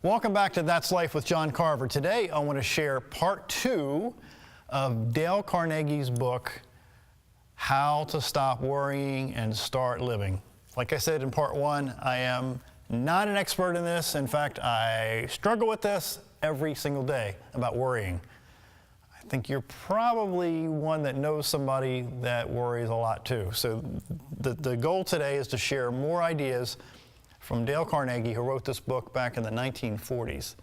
Welcome back to That's Life with John Carver. Today I want to share part 2 of Dale Carnegie's book, How to Stop Worrying and Start Living. Like I said in part 1, I am not an expert in this. In fact, I struggle with this every single day about worrying. I think you're probably one that knows somebody that worries a lot too. So the goal today is to share more ideas from Dale Carnegie, who wrote this book back in the 1940s.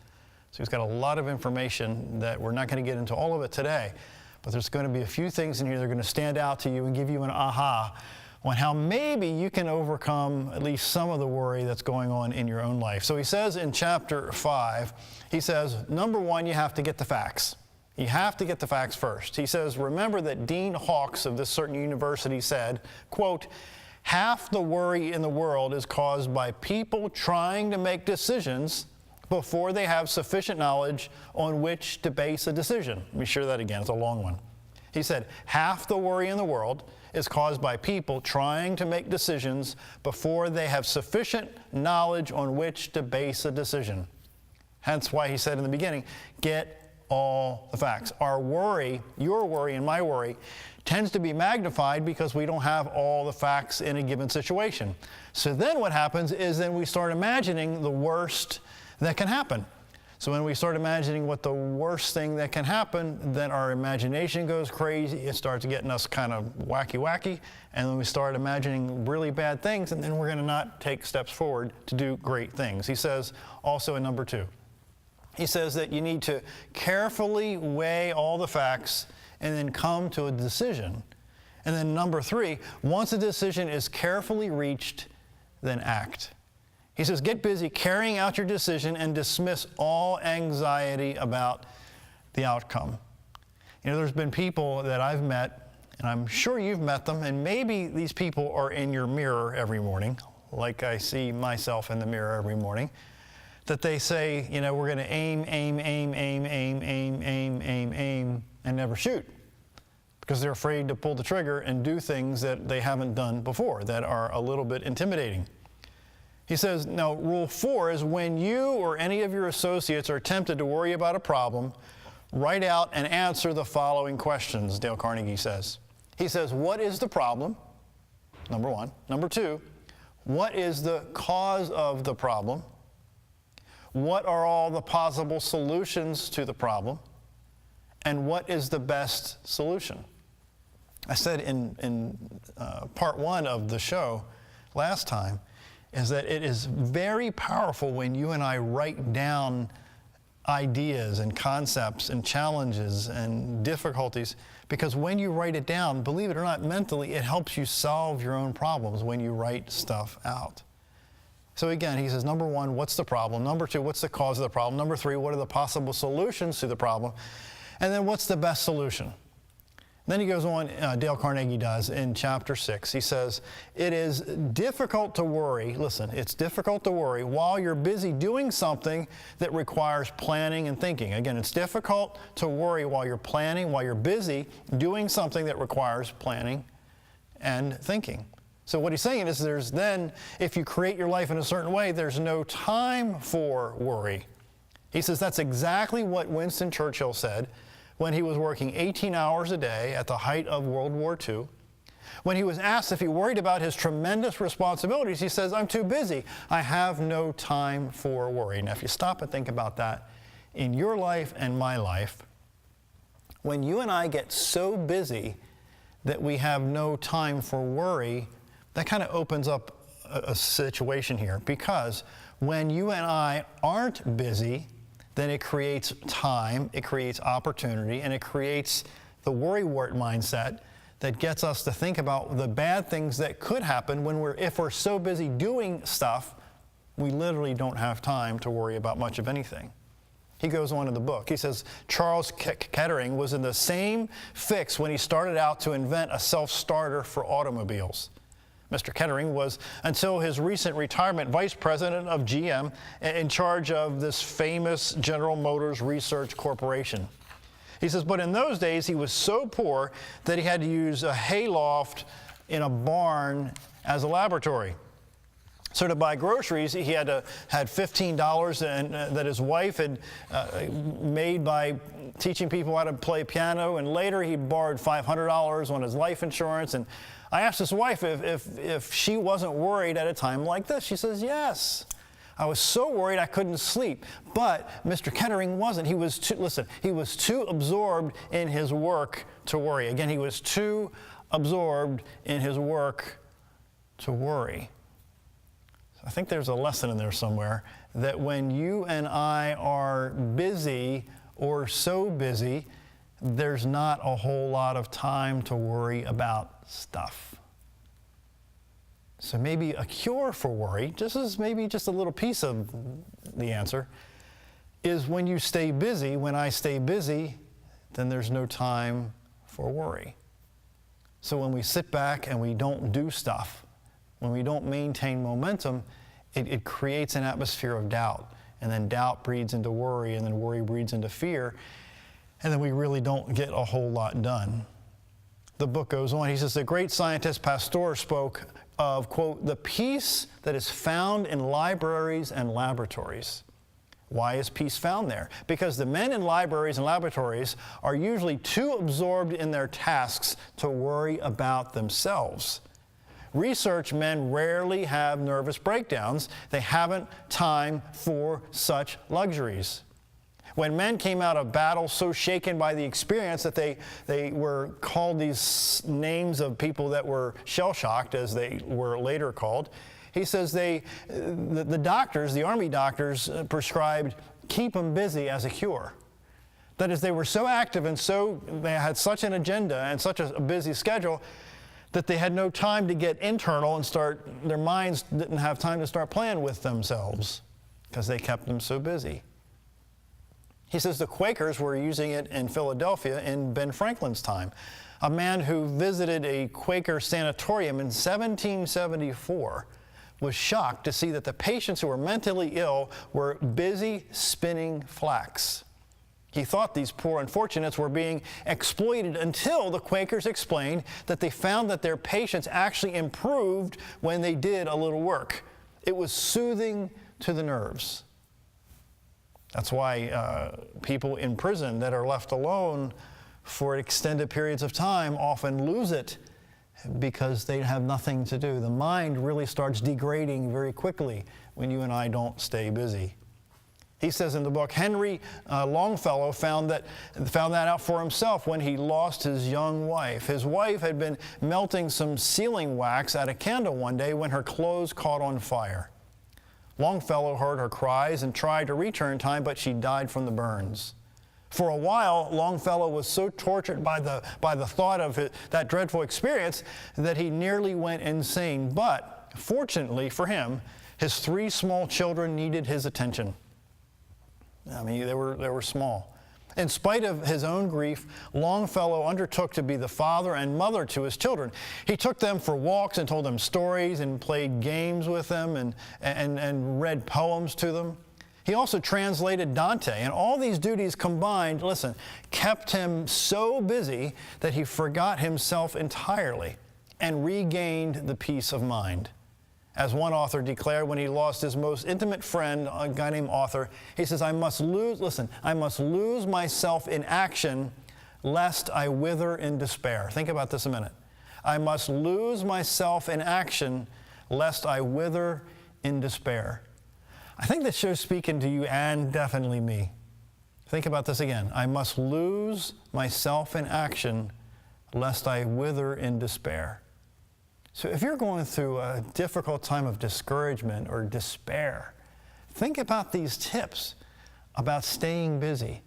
So he's got a lot of information that we're not going to get into all of it today, but there's going to be a few things in here that are going to stand out to you and give you an aha on how maybe you can overcome at least some of the worry that's going on in your own life. So he says in chapter 5, he says, number 1, you have to get the facts. You have to get the facts first. He says, remember that Dean Hawkes of this certain university said, quote, half the worry in the world is caused by people trying to make decisions before they have sufficient knowledge on which to base a decision. Let me share that again. It's a long one. He said, half the worry in the world is caused by people trying to make decisions before they have sufficient knowledge on which to base a decision. Hence why he said in the beginning, get all the facts. Our worry, your worry and my worry, tends to be magnified because we don't have all the facts in a given situation. So then what happens is then we start imagining the worst that can happen. So when we start imagining what the worst thing that can happen, then our imagination goes crazy. It starts getting us kind of wacky, and then we start imagining really bad things, and then we're going to not take steps forward to do great things. He says also in number 2, he says that you need to carefully weigh all the facts and then come to a decision. And then number 3, once a decision is carefully reached, then act. He says, get busy carrying out your decision and dismiss all anxiety about the outcome. You know, there's been people that I've met, and I'm sure you've met them, and maybe these people are in your mirror every morning, like I see myself in the mirror every morning, that they say, you know, we're going to aim, and never shoot, because they're afraid to pull the trigger and do things that they haven't done before that are a little bit intimidating. He says, now, rule 4 is when you or any of your associates are tempted to worry about a problem, write out and answer the following questions, Dale Carnegie says. He says, what is the problem? Number 1. Number 2, what is the cause of the problem? What are all the possible solutions to the problem? And what is the best solution? I said in part 1 of the show last time is that it is very powerful when you and I write down ideas and concepts and challenges and difficulties, because when you write it down, believe it or not, mentally, it helps you solve your own problems when you write stuff out. So again, he says, number 1, what's the problem? Number 2, what's the cause of the problem? Number 3, what are the possible solutions to the problem? And then what's the best solution? Then he goes on, Dale Carnegie does, in chapter 6. He says, it is difficult to worry, listen, it's difficult to worry while you're busy doing something that requires planning and thinking. Again, it's difficult to worry while you're planning, while you're busy doing something that requires planning and thinking. So what he's saying is there's then, if you create your life in a certain way, there's no time for worry. He says that's exactly what Winston Churchill said when he was working 18 hours a day at the height of World War II. When he was asked if he worried about his tremendous responsibilities, he says, I'm too busy. I have no time for worry. Now, if you stop and think about that in your life and my life, when you and I get so busy that we have no time for worry, that kind of opens up a situation here, because when you and I aren't busy, then it creates time, it creates opportunity, and it creates the worrywart mindset that gets us to think about the bad things that could happen when if we're so busy doing stuff, we literally don't have time to worry about much of anything. He goes on in the book. He says, Charles Kettering was in the same fix when he started out to invent a self-starter for automobiles. Mr. Kettering was, until his recent retirement, vice president of GM in charge of this famous General Motors Research Corporation. He says, but in those days, he was so poor that he had to use a hayloft in a barn as a laboratory. So to buy groceries, he had $15 that his wife had made by teaching people how to play piano, and later he borrowed $500 on his life insurance. And I asked his wife if she wasn't worried at a time like this. She says, yes. I was so worried I couldn't sleep. But Mr. Kettering wasn't. He was too absorbed in his work to worry. Again, he was too absorbed in his work to worry. I think there's a lesson in there somewhere that when you and I are busy or so busy, there's not a whole lot of time to worry about stuff. So maybe a cure for worry, just as maybe just a little piece of the answer, is when you stay busy, when I stay busy, then there's no time for worry. So when we sit back and we don't do stuff, when we don't maintain momentum, it creates an atmosphere of doubt. And then doubt breeds into worry, and then worry breeds into fear. And then we really don't get a whole lot done. The book goes on. He says, the great scientist Pasteur spoke of, quote, the peace that is found in libraries and laboratories. Why is peace found there? Because the men in libraries and laboratories are usually too absorbed in their tasks to worry about themselves. Research men rarely have nervous breakdowns. They haven't time for such luxuries. When men came out of battle so shaken by the experience that they were called these names of people that were shell-shocked, as they were later called, he says the doctors, the army doctors, prescribed keep them busy as a cure. That is, they were so active and they had such an agenda and such a busy schedule that they had no time to get internal and their minds didn't have time to start playing with themselves because they kept them so busy. He says the Quakers were using it in Philadelphia in Ben Franklin's time. A man who visited a Quaker sanatorium in 1774 was shocked to see that the patients who were mentally ill were busy spinning flax. He thought these poor unfortunates were being exploited until the Quakers explained that they found that their patients actually improved when they did a little work. It was soothing to the nerves. That's why people in prison that are left alone for extended periods of time often lose it because they have nothing to do. The mind really starts degrading very quickly when you and I don't stay busy. He says in the book, Henry Longfellow found that out for himself when he lost his young wife. His wife had been melting some sealing wax at a candle one day when her clothes caught on fire. Longfellow heard her cries and tried to reach her in time, but she died from the burns. For a while, Longfellow was so tortured by the thought of that dreadful experience that he nearly went insane. But fortunately for him, his 3 small children needed his attention. I mean, they were small. In spite of his own grief, Longfellow undertook to be the father and mother to his children. He took them for walks and told them stories and played games with them and read poems to them. He also translated Dante, and all these duties combined, kept him so busy that he forgot himself entirely and regained the peace of mind. As one author declared when he lost his most intimate friend, a guy named Arthur, he says, I must lose myself in action lest I wither in despair. Think about this a minute. I must lose myself in action lest I wither in despair. I think this show's speaking to you and definitely me. Think about this again. I must lose myself in action lest I wither in despair. So if you're going through a difficult time of discouragement or despair, think about these tips about staying busy.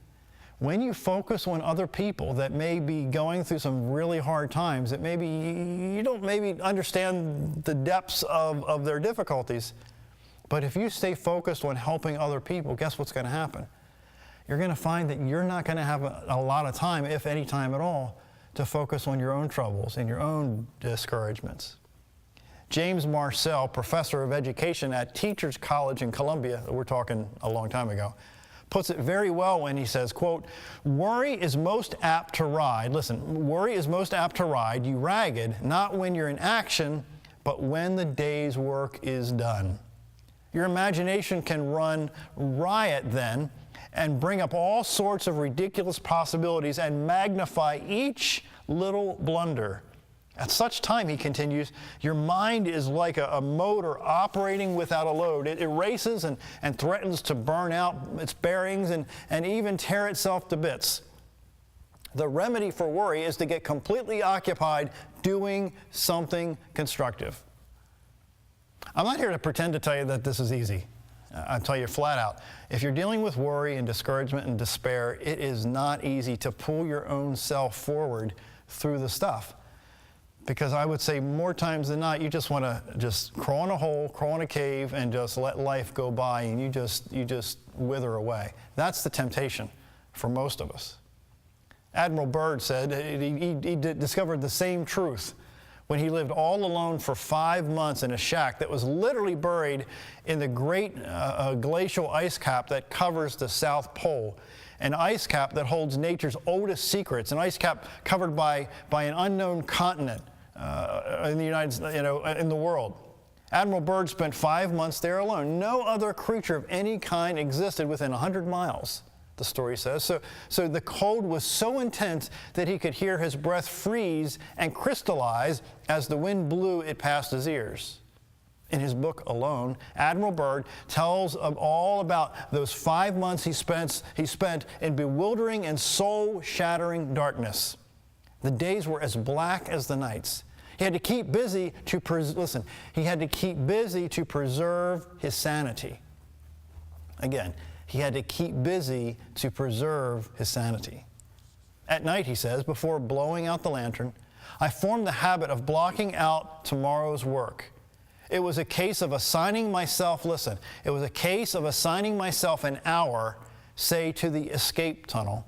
When you focus on other people that may be going through some really hard times, that maybe you don't understand the depths of their difficulties, but if you stay focused on helping other people, guess what's going to happen? You're going to find that you're not going to have a lot of time, if any time at all, to focus on your own troubles and your own discouragements. James Marcel, professor of education at Teachers College in Columbia, we're talking a long time ago, puts it very well when he says, quote, worry is most apt to ride you ragged, not when you're in action, but when the day's work is done. Your imagination can run riot then and bring up all sorts of ridiculous possibilities and magnify each little blunder. At such time, he continues, your mind is like a motor operating without a load. It races and threatens to burn out its bearings and even tear itself to bits. The remedy for worry is to get completely occupied doing something constructive. I'm not here to pretend to tell you that this is easy. I'll tell you flat out, if you're dealing with worry and discouragement and despair, it is not easy to pull your own self forward through the stuff. Because I would say more times than not, you just want to just crawl in a hole, crawl in a cave, and just let life go by, and you just wither away. That's the temptation for most of us. Admiral Byrd said he discovered the same truth when he lived all alone for 5 months in a shack that was literally buried in the great glacial ice cap that covers the South Pole. An ice cap that holds nature's oldest secrets, an ice cap covered by an unknown continent in the world. Admiral Byrd spent 5 months there alone. No other creature of any kind existed within 100 miles, the story says. So the cold was so intense that he could hear his breath freeze and crystallize as the wind blew it past his ears. In his book Alone, Admiral Byrd tells all about those 5 months he spent in bewildering and soul-shattering darkness. The days were as black as the nights. He had to keep busy to preserve his sanity. Again, he had to keep busy to preserve his sanity. At night, he says, before blowing out the lantern, I formed the habit of blocking out tomorrow's work. It was a case of assigning myself an hour, say, to the escape tunnel,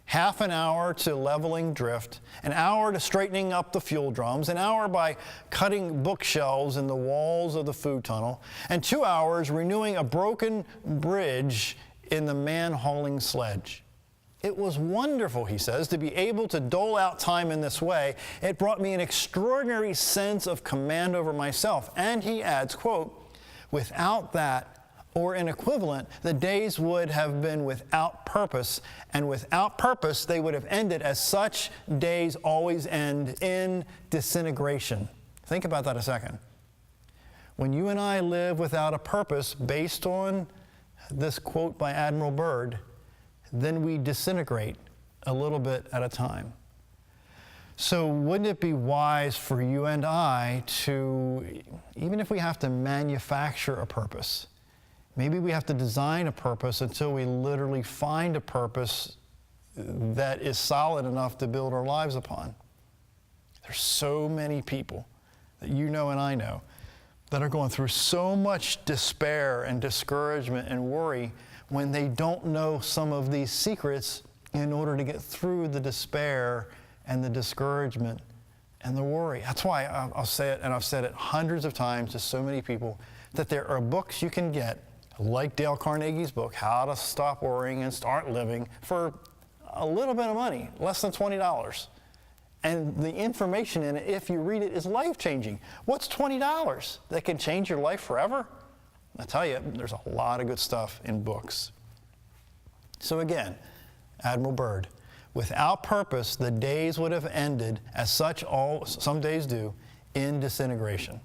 half an hour to leveling drift, an hour to straightening up the fuel drums, an hour by cutting bookshelves in the walls of the food tunnel, and 2 hours renewing a broken bridge in the man-hauling sledge. It was wonderful, he says, to be able to dole out time in this way. It brought me an extraordinary sense of command over myself. And he adds, quote, without that, or an equivalent, the days would have been without purpose, and without purpose they would have ended as such days always end, in disintegration. Think about that a second. When you and I live without a purpose based on this quote by Admiral Byrd, then we disintegrate a little bit at a time. So wouldn't it be wise for you and I to, even if we have to manufacture a purpose, maybe we have to design a purpose until we literally find a purpose that is solid enough to build our lives upon. There's so many people that you know and I know that are going through so much despair and discouragement and worry when they don't know some of these secrets in order to get through the despair and the discouragement and the worry. That's why I'll say it, and I've said it hundreds of times to so many people, that there are books you can get, like Dale Carnegie's book, How to Stop Worrying and Start Living, for a little bit of money, less than $20. And the information in it, if you read it, is life-changing. What's $20 that can change your life forever? I tell you, there's a lot of good stuff in books. So again, Admiral Byrd, without purpose, the days would have ended, as some days do, in disintegration.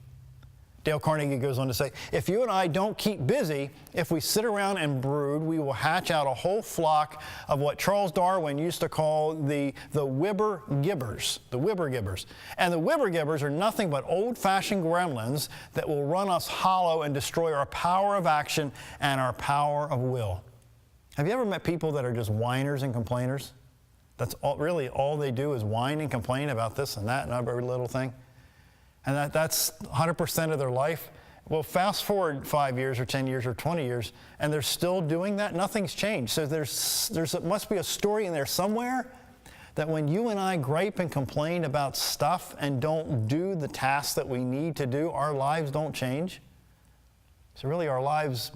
Dale Carnegie goes on to say, if you and I don't keep busy, if we sit around and brood, we will hatch out a whole flock of what Charles Darwin used to call the Wibber-gibbers, the Wibber-gibbers. And the Wibber-gibbers are nothing but old-fashioned gremlins that will run us hollow and destroy our power of action and our power of will. Have you ever met people that are just whiners and complainers? That's really all they do is whine and complain about this and that and every little thing. And that's 100% of their life. Well, fast forward 5 years or 10 years or 20 years, and they're still doing that. Nothing's changed. So there must be a story in there somewhere that when you and I gripe and complain about stuff and don't do the tasks that we need to do, our lives don't change. So really our lives,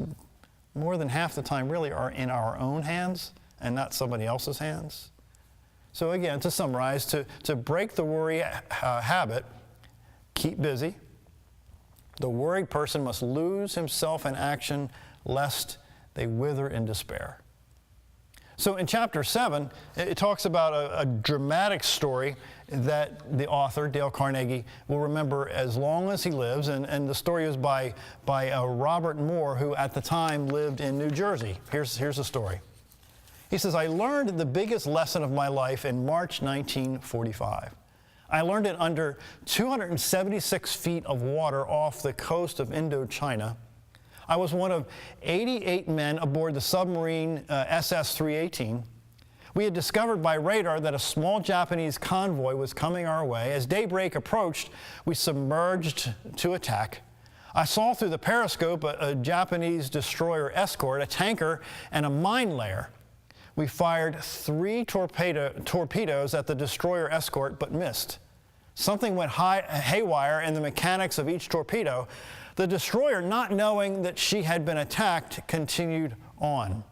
more than half the time, really are in our own hands and not somebody else's hands. So again, to summarize, to break the worry habit, keep busy, The worried person must lose himself in action lest they wither in despair. So in chapter 7, it talks about a dramatic story that the author, Dale Carnegie, will remember as long as he lives. And the story is by Robert Moore, who at the time lived in New Jersey. Here's the story. He says, I learned the biggest lesson of my life in March 1945. I learned it under 276 feet of water off the coast of Indochina. I was one of 88 men aboard the submarine SS-318. We had discovered by radar that a small Japanese convoy was coming our way. As daybreak approached, we submerged to attack. I saw through the periscope a Japanese destroyer escort, a tanker, and a mine layer. We fired 3 torpedoes at the destroyer escort, but missed. Something went haywire in the mechanics of each torpedo. The destroyer, not knowing that she had been attacked, continued on.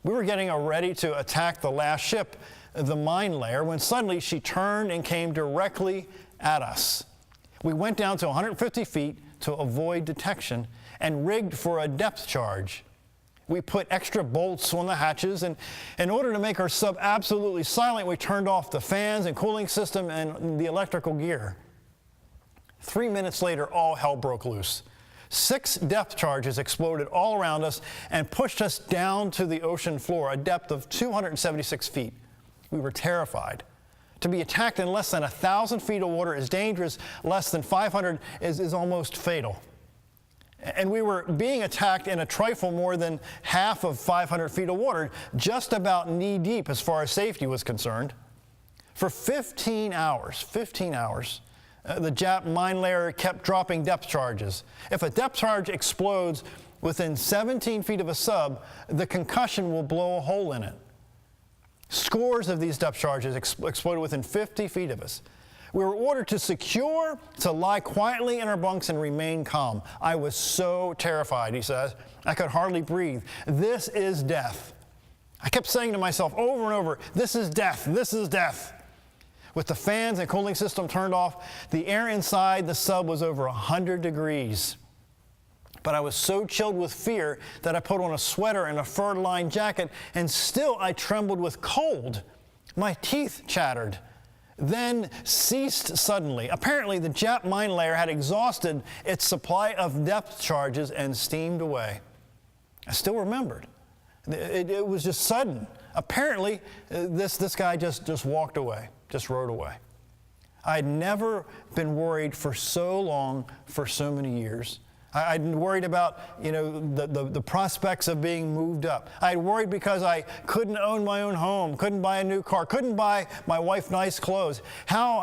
We were getting ready to attack the last ship, the mine layer, when suddenly she turned and came directly at us. We went down to 150 feet to avoid detection and rigged for a depth charge. We put extra bolts on the hatches, and in order to make our sub absolutely silent, we turned off the fans and cooling system and the electrical gear. 3 minutes later, all hell broke loose. 6 depth charges exploded all around us and pushed us down to the ocean floor, a depth of 276 feet. We were terrified. To be attacked in less than 1,000 feet of water is dangerous. Less than 500 is almost fatal. And we were being attacked in a trifle more than half of 500 feet of water, just about knee deep as far as safety was concerned. For 15 hours, the Jap mine layer kept dropping depth charges. If a depth charge explodes within 17 feet of a sub, the concussion will blow a hole in it. Scores of these depth charges exploded within 50 feet of us. We were ordered to lie quietly in our bunks and remain calm. I was so terrified, he says. I could hardly breathe. This is death. I kept saying to myself over and over, this is death, this is death. With the fans and cooling system turned off, the air inside the sub was over 100 degrees. But I was so chilled with fear that I put on a sweater and a fur-lined jacket, and still I trembled with cold. My teeth chattered, then ceased suddenly. Apparently, the Jap mine layer had exhausted its supply of depth charges and steamed away. I still remembered. It was just sudden. Apparently, this guy just walked away. Just rode away. I'd never been worried for so long, for so many years. I'd worried about, the prospects of being moved up. I'd worried because I couldn't own my own home, couldn't buy a new car, couldn't buy my wife nice clothes. How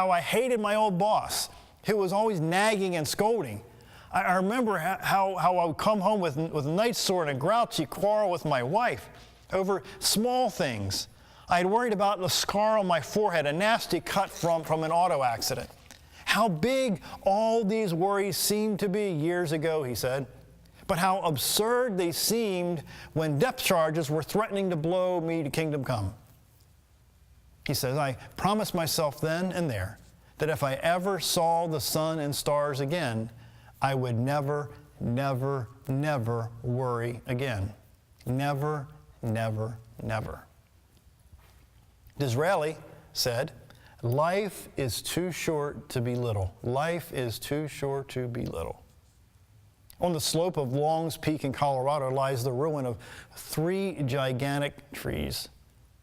I hated my old boss, who was always nagging and scolding. I remember how I would come home with a night sore and a grouchy quarrel with my wife over small things. I had worried about the scar on my forehead, a nasty cut from an auto accident. How big all these worries seemed to be years ago, he said, but how absurd they seemed when depth charges were threatening to blow me to kingdom come. He says, I promised myself then and there that if I ever saw the sun and stars again, I would never, never, never worry again. Never, never, never. Disraeli said, life is too short to be little. Life is too short to be little. On the slope of Long's Peak in Colorado lies the ruin of 3 gigantic trees.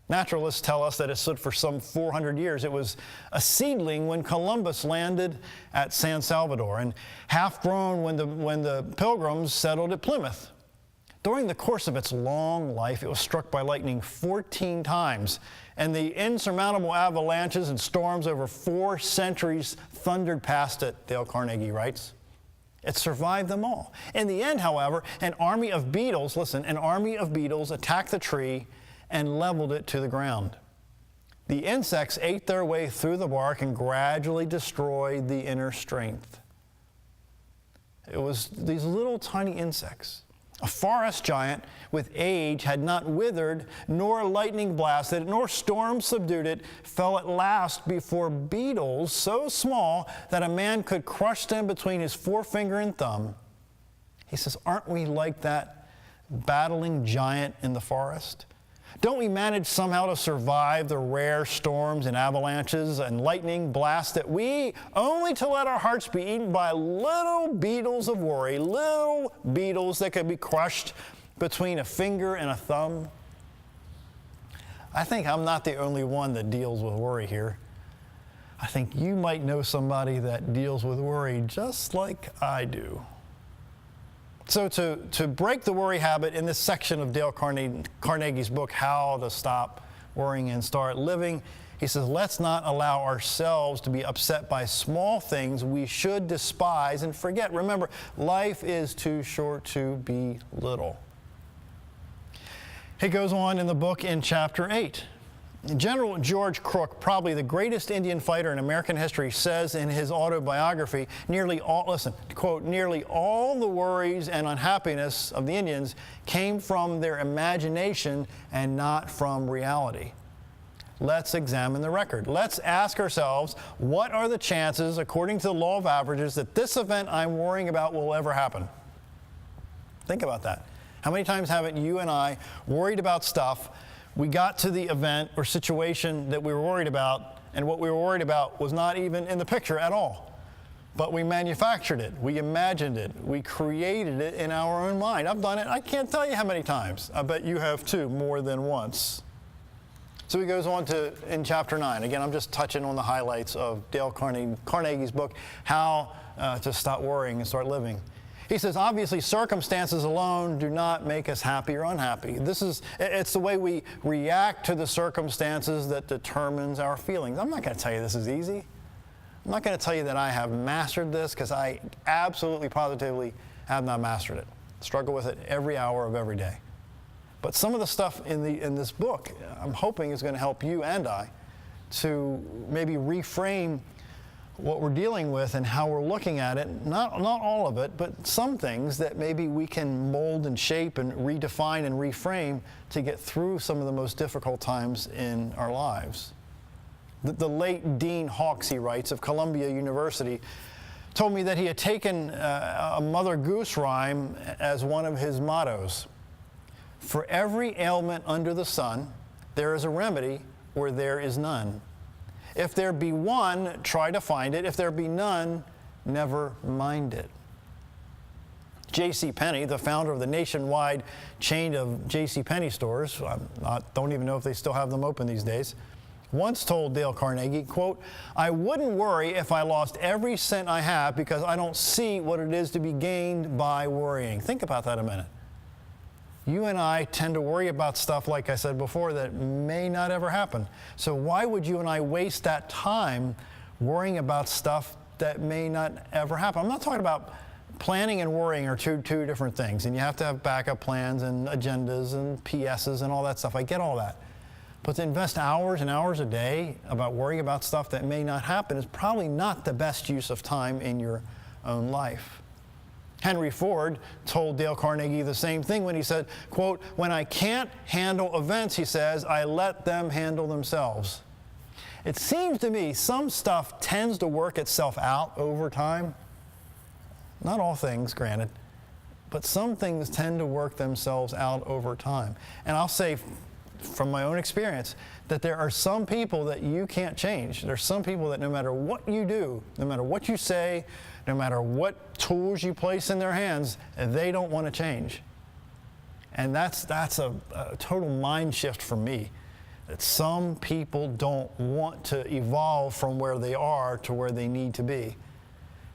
Naturalists tell us that it stood for some 400 years. It was a seedling when Columbus landed at San Salvador and half grown when the Pilgrims settled at Plymouth. During the course of its long life, it was struck by lightning 14 times, and the insurmountable avalanches and storms over 4 centuries thundered past it, Dale Carnegie writes. It survived them all. In the end, however, an army of beetles attacked the tree and leveled it to the ground. The insects ate their way through the bark and gradually destroyed the inner strength. It was these little tiny insects A forest giant with age had not withered, nor lightning blasted, nor storm subdued it, fell at last before beetles so small that a man could crush them between his forefinger and thumb. He says, aren't we like that battling giant in the forest? Don't we manage somehow to survive the rare storms and avalanches and lightning blasts that we only to let our hearts be eaten by little beetles of worry, little beetles that could be crushed between a finger and a thumb? I think I'm not the only one that deals with worry here. I think you might know somebody that deals with worry just like I do. So to break the worry habit in this section of Dale Carnegie's book, How to Stop Worrying and Start Living, he says, let's not allow ourselves to be upset by small things we should despise and forget. Remember, life is too short to be little. He goes on in the book in chapter 8. General George Crook, probably the greatest Indian fighter in American history, says in his autobiography, nearly all the worries and unhappiness of the Indians came from their imagination and not from reality. Let's examine the record. Let's ask ourselves, what are the chances, according to the law of averages, that this event I'm worrying about will ever happen? Think about that. How many times haven't you and I worried about stuff? We got to the event or situation that we were worried about, and what we were worried about was not even in the picture at all. But we manufactured it, we imagined it, we created it in our own mind. I've done it, I can't tell you how many times. I bet you have too, more than once. So he goes on to, in chapter 9, again, I'm just touching on the highlights of Dale Carnegie's book, How to Stop Worrying and Start Living. He says, obviously, circumstances alone do not make us happy or unhappy. It's the way we react to the circumstances that determines our feelings. I'm not going to tell you this is easy. I'm not going to tell you that I have mastered this, because I absolutely, positively have not mastered it. Struggle with it every hour of every day. But some of the stuff in this book, I'm hoping is going to help you and I to maybe reframe what we're dealing with and how we're looking at it. Not all of it, but some things that maybe we can mold and shape and redefine and reframe to get through some of the most difficult times in our lives. The late Dean Hawkes, he writes, of Columbia University, told me that he had taken a Mother Goose rhyme as one of his mottos. For every ailment under the sun, there is a remedy where there is none. If there be one, try to find it. If there be none, never mind it. J.C. Penney, the founder of the nationwide chain of J.C. Penney stores, I don't even know if they still have them open these days, once told Dale Carnegie, quote, I wouldn't worry if I lost every cent I have because I don't see what it is to be gained by worrying. Think about that a minute. You and I tend to worry about stuff, like I said before, that may not ever happen. So why would you and I waste that time worrying about stuff that may not ever happen? I'm not talking about planning and worrying are two different things, and you have to have backup plans and agendas and PSs and all that stuff. I get all that. But to invest hours and hours a day about worrying about stuff that may not happen is probably not the best use of time in your own life. Henry Ford told Dale Carnegie the same thing when he said, quote, when I can't handle events, he says, I let them handle themselves. It seems to me some stuff tends to work itself out over time. Not all things, granted, but some things tend to work themselves out over time. And I'll say from my own experience that there are some people that you can't change. There's some people that no matter what you do, no matter what you say, no matter what tools you place in their hands, they don't want to change. And that's a total mind shift for me, that some people don't want to evolve from where they are to where they need to be.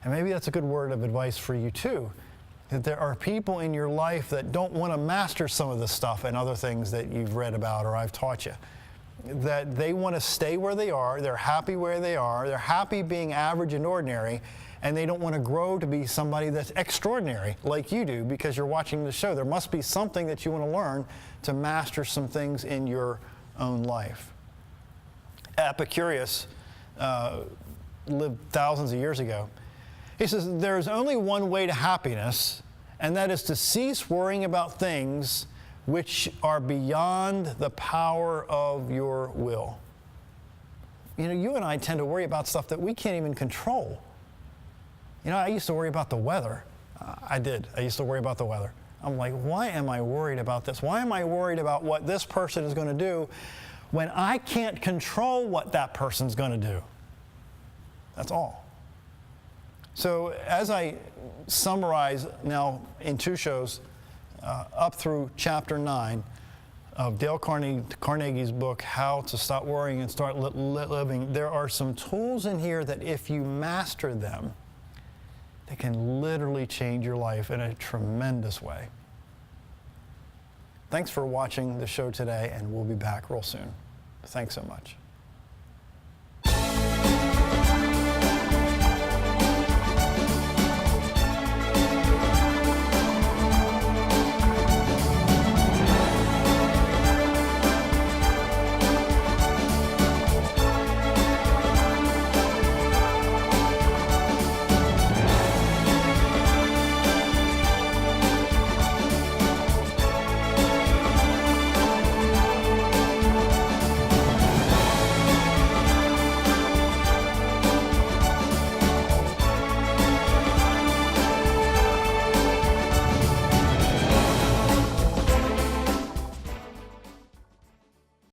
And maybe that's a good word of advice for you too, that there are people in your life that don't want to master some of the stuff and other things that you've read about or I've taught you. That they want to stay where they are, they're happy where they are, they're happy being average and ordinary, and they don't want to grow to be somebody that's extraordinary like you do because you're watching the show. There must be something that you want to learn to master some things in your own life. Epicurus lived thousands of years ago. He says, there is only one way to happiness, and that is to cease worrying about things which are beyond the power of your will. You know, you and I tend to worry about stuff that we can't even control. You know, I used to worry about the weather. I used to worry about the weather. I'm like, why am I worried about this? Why am I worried about what this person is going to do when I can't control what that person's going to do? That's all. So as I summarize now in 2 shows, up through chapter 9 of Dale Carnegie's book, How to Stop Worrying and Start Living, there are some tools in here that if you master them, they can literally change your life in a tremendous way. Thanks for watching the show today, and we'll be back real soon. Thanks so much.